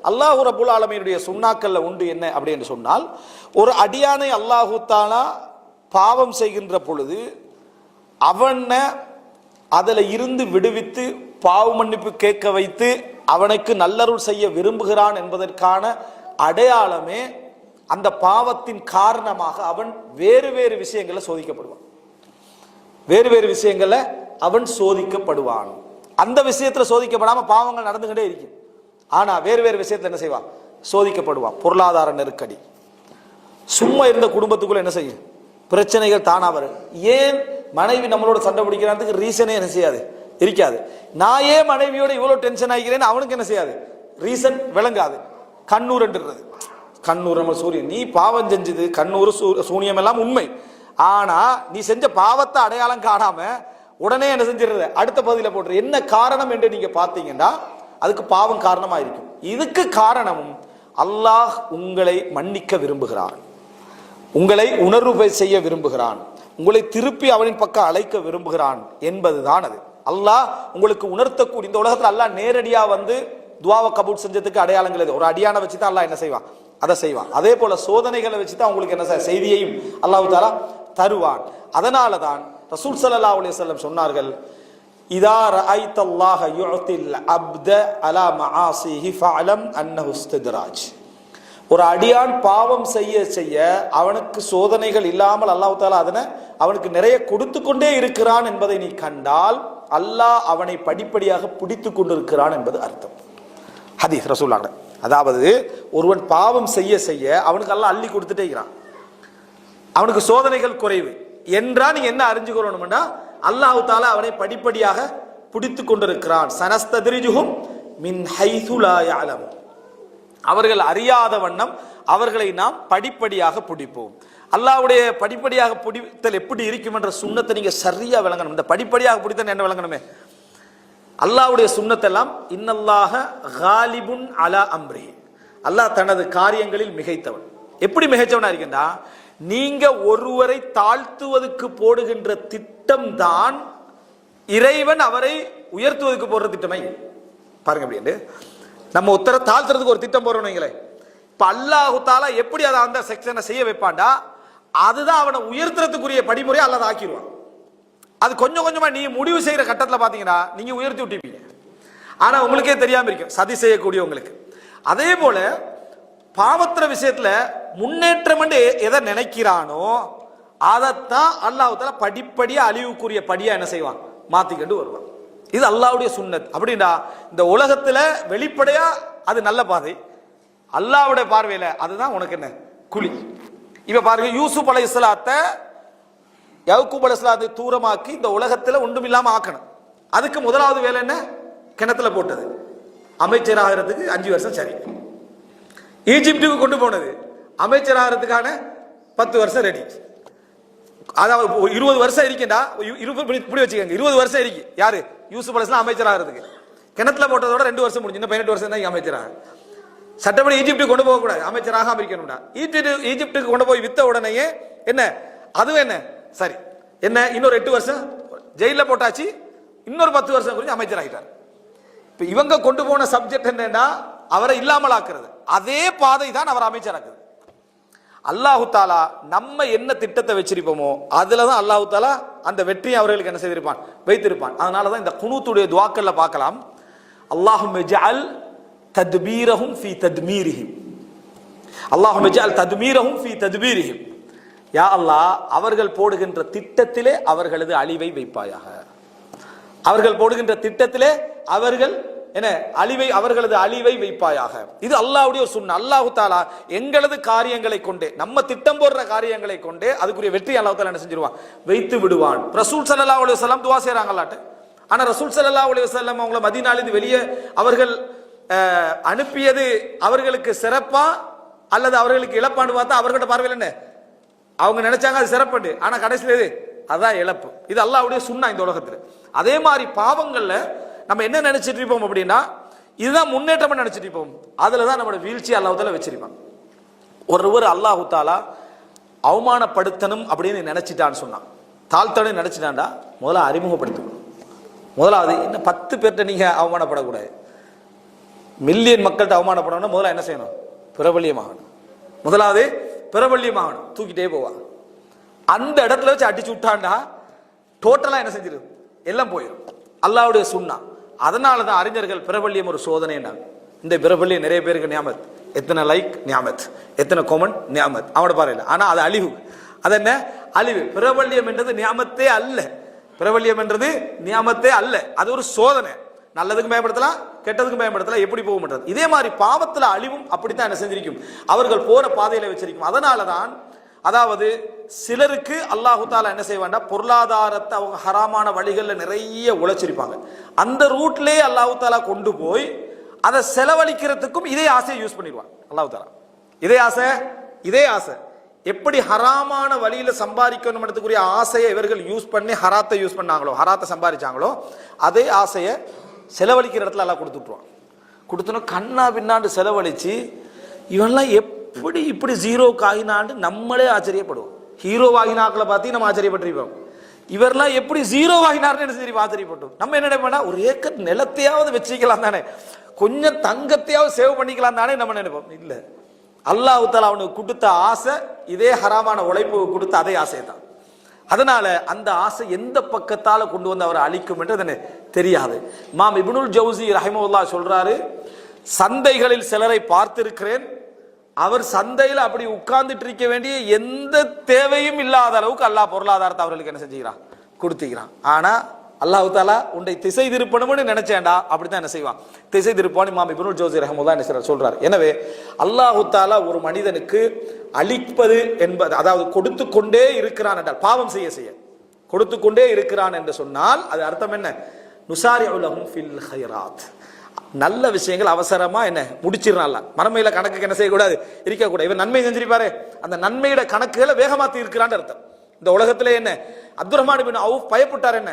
அல்லாஹ் ரப்புல் ஆலமீனுடைய சுன்னாக்கள்ல உண்டு என்ன அப்படின்னு சொன்னால், ஒரு அடியானை அல்லாஹு தாலா பாவம் செய்கின்ற பொழுது அவனை அதில் இருந்து விடுவித்து பாவ மன்னிப்பு கேட்க வைத்து அவனுக்கு நல்லருள் செய்ய விரும்புகிறான் என்பதற்கான அடையாளமே அந்த பாவத்தின் காரணமாக அவன் வேறு வேறு விஷயங்களை சோதிக்கப்படுவான். வேறு வேறு விஷயங்கள்ல அவன் சோதிக்கப்படுவான். அந்த விஷயத்துல சோதிக்கப்படாம பாவங்கள் நடந்துகிட்டே இருக்கு. ஆனா வேறு வேறு விஷயத்துல என்ன செய்வான்? சோதிக்கப்படுவான். பொருளாதார நெருக்கடி, சும்மா இருந்த குடும்பத்துக்குள்ள என்ன செய்யும்? பிரச்சனைகள் தானா வரும். ஏன் மனைவி நம்மளோட சண்டை பிடிக்கிறான்றதுக்கு ரீசனே என்ன செய்யாது, இருக்காது. நான் ஏன் மனைவியோட இவ்வளவு டென்ஷன் ஆகிக்கிறேன்னு அவனுக்கு என்ன செய்யாது, ரீசன் விளங்காது. கண்ணூர்ன்றது, கண்ணூர் நம்ம சூரியன், நீ பாவம் செஞ்சது கண்ணூர் சூனியம் எல்லாம் உண்மை. ஆனா நீ செஞ்ச பாவத்தை அடையாளம் காணாம உடனே என்ன செஞ்சிருந்த அடுத்த பகுதியில போட்டுரு. என்ன காரணம் என்று நீங்க பாத்தீங்கன்னா அதுக்கு பாவம் காரணமா இருக்கும். இதுக்கு காரணமும் அல்லாஹ் உங்களை மன்னிக்க விரும்புகிறான், உங்களை உணர்வு செய்ய விரும்புகிறான், உங்களை திருப்பி அவனின் பக்கம் அழைக்க விரும்புகிறான் என்பதுதான் அது. அல்லாஹ் உங்களுக்கு உணர்த்தக்கூடிய, இந்த உலகத்தில் அல்லாஹ் நேரடியா வந்து துவாவை கபூல் செஞ்சதுக்கு அடையாளங்கள் இது. ஒரு அடியான வச்சுதான் அல்லாஹ் என்ன செய்வான், அதை செய்வான். அதே போல சோதனைகளை வச்சுதான் உங்களுக்கு என்ன செய்தியையும் அல்லாஹ் தஆலா தருவான். அதனால தான் ரசூல் ஸல்லல்லாஹு அலைஹி வஸல்லம் சொன்னார்கள், இதா ரஅய்தல்லாஹ யுஅத்தில் அப்த அலா மஆசிஹி ஃபஅலம் அன்னஹு இஸ்தித்ராஜ். ஒரு அடியான் பாவம் செய்ய செய்ய அவனுக்கு சோதனைகள் இல்லாமல் அல்லாஹ் தஆலா அதனை அவனுக்கு நிறைய கொடுத்து கொண்டே இருக்கிறான் என்பதை நீ கண்டால் அல்லாஹ் அவனை படிப்படியாக பிடித்து கொண்டிருக்கிறான் என்பது அர்த்தம். ஹதீஸ் ரசூலுல்லாஹ். அதாவது ஒருவன் பாவம் செய்ய செய்ய அவனுக்கு அல்லாஹ் அள்ளி கொடுத்துட்டே இருக்கிறான், அவனுக்கு சோதனைகள் குறைவு என்றா நீங்க என்ன அறிஞ்சுக்கணும்னா அல்லாஹ் தஆலா அவனை படிப்படியாக பிடித்து கொண்டிருக்கிறான். சனஸ்தத்ரிஜுஹும் மின் ஹைது லா யஅலம். அவர்கள் அறியாத வண்ணம் அவர்களை நாம் படிப்படியாக பிடிப்போம். அல்லாஹ்வுடைய படிப்படியாக பிடித்தல் எப்படி இருக்கும் என்ற சுன்னத்தை நீங்க சரியா விளங்கணும். இந்த படிப்படியாக பிடித்தல் என்ன விளங்கணுமே, அல்லாஹ்வுடைய சுன்னத்தெல்லாம் இன்னல்லாஹ காலிபுன் அலா அம்ரி, அல்லாஹ் தனது காரியங்களில் மிகைத்தவன். எப்படி மிகைச்சவனா இருக்கின்றா, நீங்க ஒருவரை தாழ்த்துவதற்கு போடுகின்ற திட்டம் தான் இறைவன் அவரை உயர்த்துவதற்கு போடுற திட்டமை. பாருங்க, அப்படி நம்ம உத்தர தாழ்த்துறதுக்கு ஒரு திட்டம் போறோம் வைங்களேன். இப்ப அல்லாஹ் தஆலா எப்படி அதை அந்த செக்ஷனை செய்ய வைப்பான்டா, அதுதான் அவனை உயர்த்துறதுக்குரிய படிமுறையை அல்லாஹ் ஆக்கிடுவான். அது கொஞ்சம் கொஞ்சமா நீ முடிவு செய்யற கட்டத்தில் பாத்தீங்கன்னா நீங்க உயர்த்தி விட்டுப்பீங்க, ஆனா உங்களுக்கே தெரியாம இருக்கும் சதி செய்யக்கூடிய உங்களுக்கு. அதே போல பாவத்திர விஷயத்துல முன்னேற்றம் எதை நினைக்கிறானோ அதைத்தான் அல்லாஹ் தஆலா படிப்படியா அழிவுக்குரிய படியா என்ன செய்வான், மாத்திக்கிட்டு வருவான். இது அல்லாஹ்வுடைய சுன்னத். அப்படின்னா இந்த உலகத்துல வெளிப்படையா அது நல்ல பாதை, அல்லாஹ்வுடைய பார்வையில அதுதான் உனக்கு என்ன குழி. இப்ப பாருங்க, யூசுப் அலைஹிஸ்ஸலாத்தை யாக்கூப் அலைஹிஸ்ஸலாத்தை தூரமாக்கி இந்த உலகத்துல ஒன்றும் இல்லாம ஆக்கணும். அதுக்கு முதலாவது வேலை என்ன, கிணத்துல போட்டது. அமைச்சராகிறதுக்கு 5 வருஷம் சரி. ஈஜிப்டுக்கு கொண்டு போனது, அமைச்சராகிறதுக்கான 10 வருஷம் ரெடி. அதாவது 20 வருஷம் இருக்கா, இப்படி வச்சுக்கோங்க, 20 வருஷம் இருக்கு. யாரு, யூசுப் அலைஹிஸ்ஸலாம் அமைச்சராகிறதுக்கு. கிணத்துல போட்டதோட 2 வருஷம் முடிஞ்சு, இன்னும் 18 வருஷம் தான் அமைச்சராக. சட்டப்படி ஈஜிப்டுக்கு கொண்டு போகக்கூடாது, அமைச்சராக இருக்கணும்டா. ஈஜிப்டுக்கு கொண்டு போய் வித்த உடனேயே என்ன, அதுவும் என்ன சரி என்ன, இன்னொரு 8 வருஷம் ஜெயில போட்டாச்சு, இன்னொரு 10 வருஷம் குறித்து அமைச்சராகிட்டார். இப்ப இவங்க கொண்டு போன சப்ஜெக்ட் என்னன்னா அவரை இல்லாமல் ஆக்குறது. அதே பாதை தான் அவர் அமைச்சராக்குது. அல்லாஹு தாலா நம்ம என்ன திட்டத்தை வச்சிருப்போமோ அதுலதான் அல்லாஹு தாலா அந்த வெற்றியை அவர்களுக்கு என்ன செய்திருப்பான், வைத்திருப்பான். அதனாலதான் இந்த குனூத்துடைய துஆக்கள்ல பார்க்கலாம், அல்லாஹும்ம ஜஅல் தத்பீரஹும் ஃபீ தத்மீரிஹிம், அல்லாஹும்ம ஜஅல் தத்மீரஹும் ஃபீ தத்பீரிஹிம். யா அல்லாஹ், அவர்கள் போடுகின்ற திட்டத்திலே அவர்களது அழிவை வைப்பாயாக, அவர்கள் போடுகின்ற திட்டத்திலே அவர்கள் என்ன அழிவை, அவர்களது அழிவை வைப்பாயாக. இது அல்லாஹ்வுடைய சுன்னத். அல்லாஹ் தஆலா எங்களது காரியங்களை கொண்டே, நம்ம திட்டம் போடுற காரியங்களை கொண்டே அதுக்குரிய வெற்றி அல்லாஹ் தஆலா என்ன செஞ்சிருவான், வைத்து விடுவான். ரசூல் ஸல்லல்லாஹு அலைஹி வஸல்லம் துஆ செய்றாங்களாட்ட. ஆனா ரசூல் ஸல்லல்லாஹு அலைஹி வஸல்லம் அவங்கள மதீனாலிருந்து வெளியே அவர்கள் அனுப்பியது அவர்களுக்கு சிறப்பா அல்லது அவர்களுக்கு இழப்பான்னு பார்த்தா அவர்களோட பார்வையில் என்ன, அவங்க நினைச்சாங்க அது சிறப்பு, ஆனா கடைசியில் எது, அதான் இழப்பு. இது அல்லாஹ்வுடைய சுன்னத் இந்த உலகத்துல. அதே மாதிரி பாவங்கள்ல நம்ம என்ன நினைச்சிட்டு இருப்போம் அப்படின்னா, இதுதான் முன்னேற்றம் நினைச்சிட்டு இருப்போம், அதுலதான் நம்மளோட வீழ்ச்சி அல்லாஹ் தஆலா வச்சிருப்பான். ஒருவர் அல்லாஹ் தஆலா அவமானப்படுத்தணும் அப்படின்னு நினைச்சிட்டான்னு சொன்னான், தாழ்த்தணும் நினைச்சிட்டான்டா, முதல்ல அறிமுகப்படுத்தணும். முதலாவது என்ன, 10 பேர்கிட்ட நீங்க அவமானப்படக்கூடாது. மில்லியன் மக்கள்கிட்ட அவமானப்படணும், முதல்ல என்ன செய்யணும்? பிரபல்யமாகணும். முதலாவது பிரபல்யமாகணும், தூக்கிட்டே போவா. அந்த இடத்துல வச்சு அடிச்சு விட்டாண்டா டோட்டலா என்ன செஞ்சிடும்? எல்லாம் போயிடும். அல்லாஹ்வுடைய சுன்னா. அதனாலதான் அறிஞர்கள் பிரபல்யம் ஒரு சோதனைன்னாங்க. இந்த பிரபல்யம் நிறைய பேருக்கு நியாமத், எத்தனை லைக் நியாமத், எத்தனை கொமெண்ட் நியாமத், அவனோட பாருங்க. ஆனா அது அழிவு. அது என்ன அழிவு? பிரபல்யம் என்றது நியாமத்தே அல்ல. பிரபல்யம் என்றது நியாமத்தே அல்ல, அது ஒரு சோதனை. நல்லதுக்கு பயன்படுத்தலாம், கெட்டதுக்கு பயன்படுத்தலாம், எப்படி போக மாட்டது. இதே மாதிரி பாவத்துல அழிவும் அப்படித்தான் என்ன செஞ்சிருக்கும், அவர்கள் போற பாதையில வச்சிருக்கும். அதனாலதான் அதாவது சிலருக்கு அல்லாஹு தாலா என்ன செய்வாண்டா, பொருளாதாரத்தை அவங்க ஹராமான வழிகள்ல நிறைய உழைச்சிருப்பாங்க. அந்த ரூட்லயே அல்லாஹு தாலா கொண்டு போய் அதை செலவழிக்கிறதுக்கும் இதே ஆசையை யூஸ் பண்ணிடுவான் அல்லாஹு தாலா. இதே ஆசை எப்படி ஹராமான வழியில சம்பாதிக்கணும் எடுத்துக்குரிய ஆசையை இவர்கள் யூஸ் பண்ணி ஹராத்தை யூஸ் பண்ணாங்களோ, ஹராத்தை சம்பாதிச்சாங்களோ, அதே ஆசையை செலவழிக்கிற இடத்துல எல்லாம் கொடுத்துட்டுருவான். கொடுத்தோன்னா கண்ணா பின்னாண்டு செலவழிச்சு இவன்லாம் எப்படி இப்படி ஜீரோக்கு ஆகினாண்டு நம்மளே ஆச்சரியப்படுவோம். ஹீரோ ஆகினாக்களை பார்த்து நம்ம ஆச்சரியப்பட்டிருப்போம். இவரெல்லாம் எப்படி ஜீரோ ஆகினார்னு சரி ஆச்சரியப்பட்டோம். நம்ம என்ன நினைப்போம்னா, ஒரு ஏக்கர் நிலத்தையாவது வச்சுக்கலாம் தானே, கொஞ்சம் தங்கத்தையாவது சேவ் பண்ணிக்கலாம் தானே நம்ம நினைப்போம். இல்லை, அல்லாஹ் தஆலா அவனுக்கு கொடுத்த ஆசை இதே ஹராமான உழைப்பு கொடுத்த அதே ஆசை தான். அதனால அந்த ஆசை எந்த பக்கத்தால கொண்டு வந்து அவரை அழிக்கும் என்று தெரியாது. இமாம் இப்னுல் ஜௌசி ரஹிமஹுல்லாஹ் சொல்றாரு, சந்தைகளில் சிலரை பார்த்திருக்கிறேன், அவர் சந்தையில் அப்படி உட்கார்ந்துட்டு இருக்க வேண்டிய எந்த தேவையும் இல்லாத அளவுக்கு அல்லாஹ் பொருளாதாரத்தை அவர்களுக்கு என்ன செஞ்சுக்கிறான், கொடுத்துக்கிறான். ஆனா அல்லாஹ் தஆலா உன்னை திசை திருப்பணும்னு நினைச்சேன்டா, அப்படித்தான் என்ன செய்வான், திசை திருப்பான்னு இமாம் இப்னுல் ஜௌசி ரஹிமஹுல்லாஹ் என்ன சொல்றாரு. எனவே அல்லாஹ் தஆலா ஒரு மனிதனுக்கு அளிப்பது என்பது, அதாவது கொடுத்து கொண்டே இருக்கிறான் என்றால், பாவம் செய்ய கொடுத்து கொண்டே இருக்கிறான் என்று சொன்னால் அது அர்த்தம் என்ன, நுசாரிஉ லஹும் ஃபில் கைராத், நல்ல விஷயங்கள் அவசரமா என்ன முடிச்சிடறான்ல, மறுமையில கணக்குக்கு என்ன செய்யக்கூடாது, இருக்கக்கூடாது. இவர் நன்மை செஞ்சிருப்பாரு, அந்த நன்மையோட கணக்குகளை வேகமாத்தி இருக்கிறான்னு அர்த்தம். இந்த உலகத்திலே என்ன அப்துர் ரஹ்மான் பின் அவுஃப் பயப்பட்டார், என்ன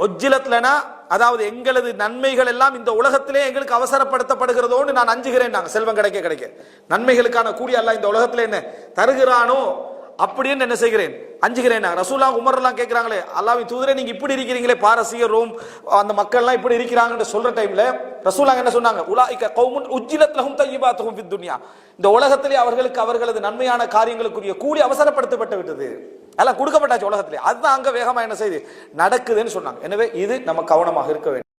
ஒஜ்ஜிலத்லனா, அதாவது எங்களது நன்மைகள் எல்லாம் இந்த உலகத்திலே எங்களுக்கு அவசரப்படுத்தப்படுகிறதோன்னு நான் அஞ்சுகிறேன். நாங்க செல்வம் கிடைக்க நன்மைகளுக்கான கூலி அல்லாஹ் இந்த உலகத்திலே என்ன தருகிறானோ அப்படின்னு என்ன செய்கிறேன், அஞ்சுகிறேன். ரசூலா உமர் எல்லாம் கேட்கிறாங்களே, அல்லாஹ்வின் தூதரே நீங்க இப்படி இருக்கிறீங்களே, பாரசீக ரோம் அந்த மக்கள் எல்லாம் இப்படி இருக்கிறாங்கன்னு சொல்ற டைம்ல ரசூலா என்ன சொன்னாங்க, உலாயிக கௌமுன் உஜ்ஜிலத் லஹும் தய்யிபாத்துஹும் ஃபித் துன்யா, இந்த உலகத்திலே அவர்களுக்கு அவர்களது நன்மையான காரியங்களுக்குரிய கூலி அவசரப்படுத்தப்பட்டு விட்டது, எல்லாம் கொடுக்கப்பட்டாச்சு உலகத்திலே, அதுதான் அங்க வேகமா என்ன செய்து நடக்குதுன்னு சொன்னாங்க. எனவே இது நம்ம கவனமாக இருக்க வேண்டும்.